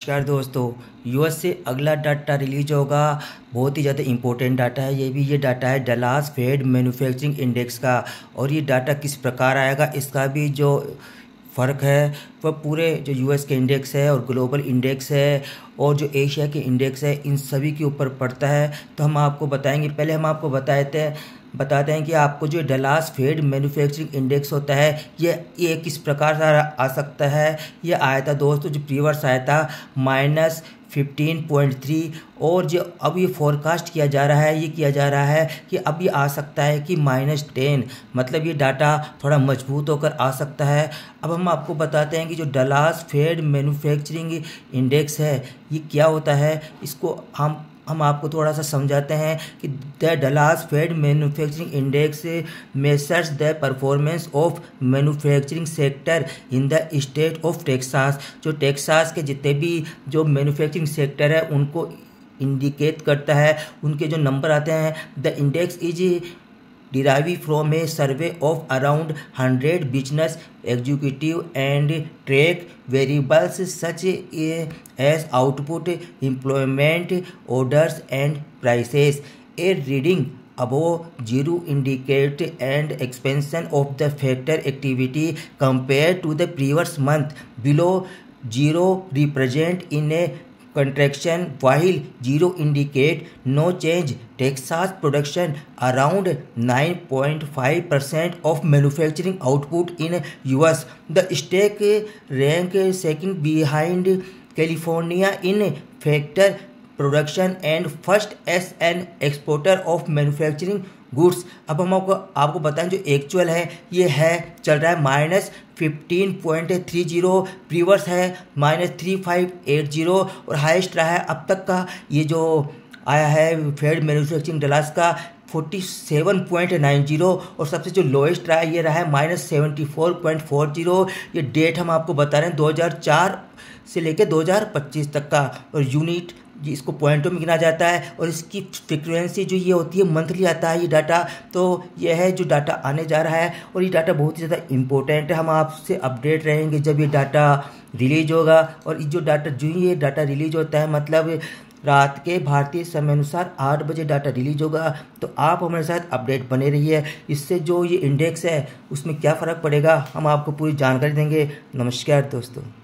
नमस्कार दोस्तों। यूएस से अगला डाटा रिलीज होगा। बहुत ही ज़्यादा इंपॉर्टेंट डाटा है। ये डाटा है डलास फेड मैन्युफैक्चरिंग इंडेक्स का। और ये डाटा किस प्रकार आएगा, इसका भी जो फ़र्क है वह पूरे जो यूएस के इंडेक्स है और ग्लोबल इंडेक्स है और जो एशिया के इंडेक्स है, इन सभी के ऊपर पड़ता है। तो हम आपको बताएंगे। पहले हम आपको बताते हैं कि आपको जो डलास फेड मैन्युफैक्चरिंग इंडेक्स होता है ये किस प्रकार से आ सकता है। ये आया था दोस्तों, जो प्रीवियस आया था -15.3 और जो अब ये फोरकास्ट किया जा रहा है कि अब ये आ सकता है कि -10। मतलब ये डाटा थोड़ा मजबूत होकर आ सकता है। अब हम आपको बताते हैं कि जो डलास फेड मैन्युफैक्चरिंग इंडेक्स है ये क्या होता है। इसको हम आपको थोड़ा सा समझाते हैं कि the Dallas Fed manufacturing index measures the performance of manufacturing sector in the state of Texas. जो टेक्सास के जितने भी जो मैन्युफैक्चरिंग सेक्टर है उनको इंडिकेट करता है, उनके जो नंबर आते हैं। The index is derived from a survey of around 100 business executive and track variables such as output, employment, orders and prices. A reading above zero indicate an expansion of the factor activity compared to the previous month. Below zero represent in a contraction while zero indicate no change. Texas production around 9.5% of manufacturing output in US. The state rank second behind California in factor production and first S an exporter of manufacturing goods. अब हम आपको बताएं जो actual है ये है चल रहा है -15.30, प्रीवर्स है -3580 और हाईएस्ट रहा है अब तक का ये जो आया है फेड मैन्युफैक्चरिंग डलास का 47.90 और सबसे जो लोएस्ट रहा है ये रहा है -74.40। ये डेट हम आपको बता रहे हैं 2004 से लेकर 2025 तक का। और यूनिट इसको पॉइंटों में गिना जाता है और इसकी फ्रीक्वेंसी जो ये होती है मंथली आता है ये डाटा। तो ये है जो डाटा आने जा रहा है और ये डाटा बहुत ही ज़्यादा इम्पोर्टेंट है। हम आपसे अपडेट रहेंगे जब ये डाटा रिलीज होगा। और जो ये डाटा रिलीज होता है मतलब रात के भारतीय समय अनुसार 8 बजे डाटा रिलीज होगा। तो आप हमारे साथ अपडेट बने रहिए। इससे जो ये इंडेक्स है उसमें क्या फ़र्क पड़ेगा हम आपको पूरी जानकारी देंगे। नमस्कार दोस्तों।